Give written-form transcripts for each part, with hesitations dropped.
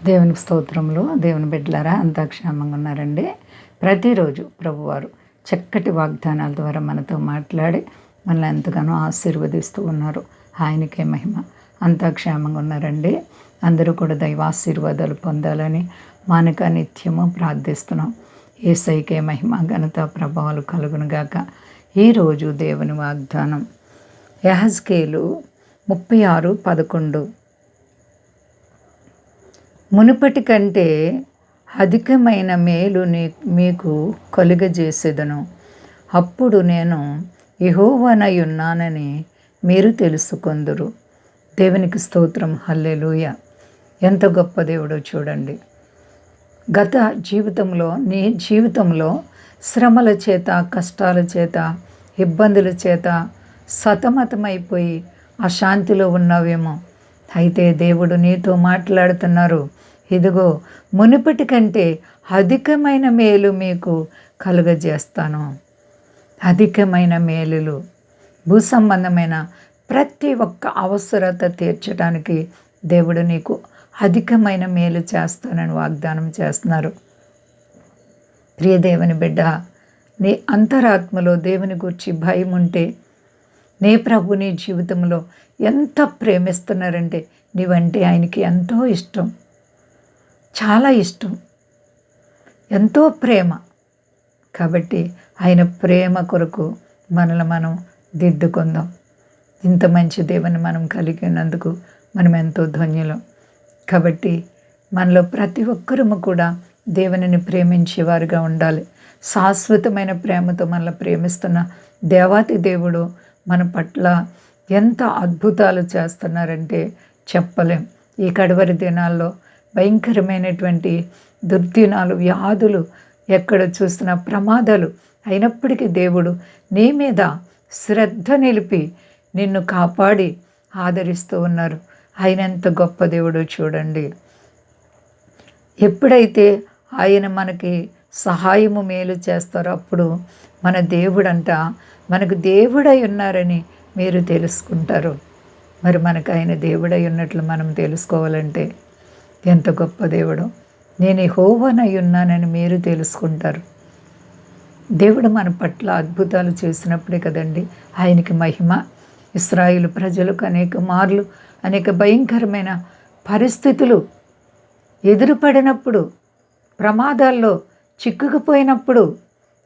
దేవునికి స్తోత్రములు. దేవుని బిడ్డలారా అంతా క్షేమంగా ఉన్నారండి. ప్రతిరోజు ప్రభువారు చక్కటి వాగ్దానాల ద్వారా మనతో మాట్లాడి మనల్ని ఎంతగానో ఆశీర్వదిస్తూ ఉన్నారు. ఆయనకే మహిమ. అంతా క్షేమంగా ఉన్నారండి. అందరూ కూడా దైవాశీర్వాదాలు పొందాలని మానక నిత్యము ప్రార్థిస్తున్నాం. యేసయ్యకే మహిమ ఘనత ప్రభావాలు కలుగునుగాక. ఈరోజు దేవుని వాగ్దానం యెహెజ్కేలు 36:11. మునుపటి కంటే అధికమైన మేలు మీకు కలుగజేసేదను. అప్పుడు నేను యెహోవానయున్నానని మీరు తెలుసుకొందురు. దేవునికి స్తోత్రం. హల్లెలూయా. ఎంత గొప్ప దేవుడో చూడండి. గత జీవితంలో, నీ జీవితంలో శ్రమల చేత, కష్టాల చేత, ఇబ్బందుల చేత సతమతమైపోయి అశాంతిలో ఉన్నావేమో. అయితే దేవుడు నీతో మాట్లాడుతున్నారు. ఇదిగో, మునుపటి కంటే అధికమైన మేలు మీకు కలుగజేస్తాను. అధికమైన మేలులు, భూసంబంధమైన ప్రతి ఒక్క అవసరత తీర్చడానికి దేవుడు నీకు అధికమైన మేలు చేస్తానని వాగ్దానం చేస్తున్నారు. ప్రియ దేవుని బిడ్డ, నీ అంతరాత్మలో దేవుని గురించి భయం ఉంటే, నీ ప్రభు నీ జీవితంలో ఎంత ప్రేమిస్తున్నారంటే, నీవంటే ఆయనకి ఎంతో ఇష్టం, చాలా ఇష్టం, ఎంతో ప్రేమ. కాబట్టి ఆయన ప్రేమ కొరకు మనల్ని మనం దిద్దుకుందాం. ఇంత మంచి దేవుని మనం కలిగి ఉన్నందుకు మనం ఎంతో ధన్యులం. కాబట్టి మనలో ప్రతి ఒక్కరము కూడా దేవునిని ప్రేమించేవారుగా ఉండాలి. శాశ్వతమైన ప్రేమతో మనల్ని ప్రేమిస్తున్న దేవాతి దేవుడు మన పట్ల ఎంత అద్భుతాలు చేస్తున్నారంటే చెప్పలేం. ఈ కడవరి దినాల్లో భయంకరమైనటువంటి దుర్దినాలు, వ్యాధులు, ఎక్కడ చూస్తున్న ప్రమాదాలు అయినప్పటికీ దేవుడు నీ మీద శ్రద్ధ నిలిపి నిన్ను కాపాడి ఆదరిస్తూ ఉన్నారు. ఆయన ఎంత గొప్ప దేవుడో చూడండి. ఎప్పుడైతే ఆయన మనకి సహాయము మేలు చేస్తారో అప్పుడు మన దేవుడంట మనకు దేవుడై ఉన్నారని మీరు తెలుసుకుంటారు. మరి మనకు ఆయన దేవుడై ఉన్నట్లు మనం తెలుసుకోవాలంటే ఎంత గొప్ప దేవుడో. నేను యెహోవానై ఉన్నానని మీరు తెలుసుకుంటారు. దేవుడు మన పట్ల అద్భుతాలు చేసినప్పుడే కదండి ఆయనకి మహిమ. ఇశ్రాయేలు ప్రజలకు అనేక మార్లు అనేక భయంకరమైన పరిస్థితులు ఎదురుపడినప్పుడు, ప్రమాదాల్లో చిక్కుకుపోయినప్పుడు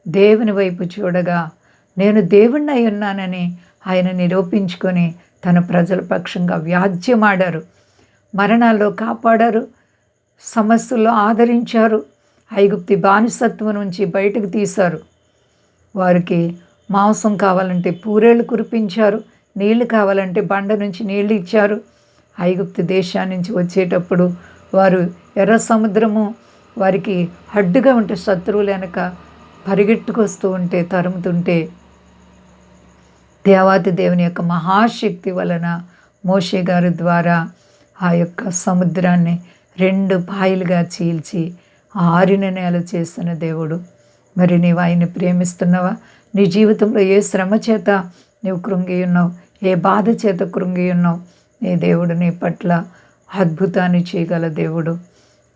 దేవుని వైపు చూడగా నేను దేవుణ్ణి ఉన్నానని ఆయన నిరూపించుకొని తన ప్రజల పక్షంగా వ్యాజ్యమాడారు. మరణాల్లో కాపాడారు, సమస్యల్లో ఆదరించారు, ఐగుప్తి బానిసత్వం నుంచి బయటకు తీశారు. వారికి మాంసం కావాలంటే పూరేళ్ళు కురిపించారు, నీళ్లు కావాలంటే బండ నుంచి నీళ్ళు ఇచ్చారు. ఐగుప్తు దేశాన్ని నుంచి వచ్చేటప్పుడు వారు ఎర్ర సముద్రము వారికి అడ్డుగా ఉంటే, శత్రువులు వెనక పరిగెట్టుకొస్తూ ఉంటే, తరుముతుంటే, దేవాతి దేవుని యొక్క మహాశక్తి వలన మోషే గారి ద్వారా ఆ యొక్క సముద్రాన్ని 2 పాయలుగా చీల్చి ఆరిన నేల చేసిన దేవుడు. మరి నీవు ఆయన్ని ప్రేమిస్తున్నావా? నీ జీవితంలో ఏ శ్రమ చేత నీవు కృంగి ఉన్నావు, ఏ బాధ చేత కృంగి ఉన్నావు, నీ దేవుడు నీ పట్ల అద్భుతాన్ని చేయగల దేవుడు.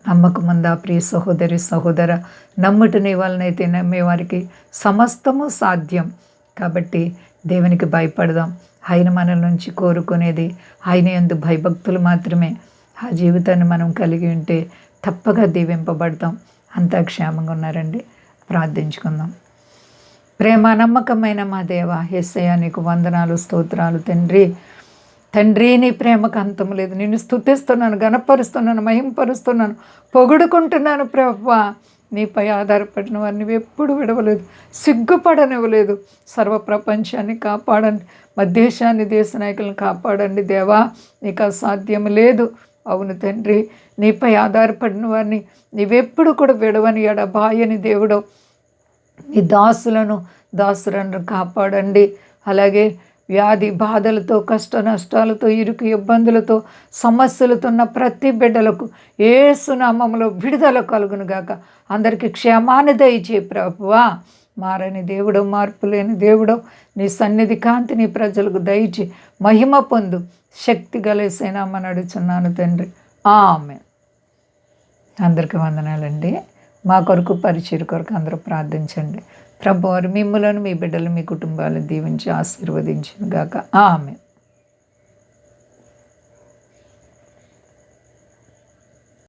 నమ్మకముందా ప్రియ సహోదరి సహోదర? నమ్ముట నీ వలనైతే నమ్మేవారికి సమస్తము సాధ్యం. కాబట్టి దేవునికి భయపడదాం. ఆయన మనల నుంచి కోరుకునేది ఆయన యందు భయభక్తులు మాత్రమే. ఆ జీవితాన్ని మనం కలిగి ఉంటే తప్పగా దీవింపబడతాం. అంతా క్షేమంగా ఉన్నారండి. ప్రార్థించుకుందాం. ప్రేమ నమ్మకమైన మా దేవ యేసయ్య, నీకు వందనాలు, స్తోత్రాలు తండ్రి. తండ్రి, నీ ప్రేమకు అంతం లేదు. నిన్ను స్తుతిస్తున్నాను, ఘనపరుస్తున్నాను, మహింపరుస్తున్నాను, పొగుడుకుంటున్నాను ప్రభువా. నీపై ఆధారపడిన వారిని ఎప్పుడు విడవలేదు, సిగ్గుపడనివ్వలేదు. సర్వ ప్రపంచాన్ని కాపాడండి, మా దేశాన్ని, దేశ నాయకులను కాపాడండి దేవా. నీకు అసాధ్యం లేదు. అవును తండ్రి, నీపై ఆధారపడిన వారిని నీవెప్పుడు కూడా విడవని ఎడబాయని దేవుడు. నీ దాసులను కాపాడండి. అలాగే వ్యాధి బాధలతో, కష్ట నష్టాలతో, ఇరుకు ఇబ్బందులతో, సమస్యలతో ఉన్న ప్రతి బిడ్డలకు యేసు నామములో విడుదల కలుగునుగాక. అందరికీ క్షేమాన్ని దయచే ప్రభువా. మారని దేవుడు, మార్పు లేని దేవుడు, నీ సన్నిధి కాంతి నీ ప్రజలకు దయచి మహిమ పొందు. శక్తి గల యేసయ్య నామమున అడుగుచున్నాను తండ్రి. ఆమేన్. అందరికీ వందనాలండి. మా కొరకు పరిచర్య కొరకు అందరూ ప్రార్థించండి. ప్రభువారు మిమ్ములను మీ బిడ్డలు మీ కుటుంబాలను దీవించి ఆశీర్వదించును గాక. ఆమేన్.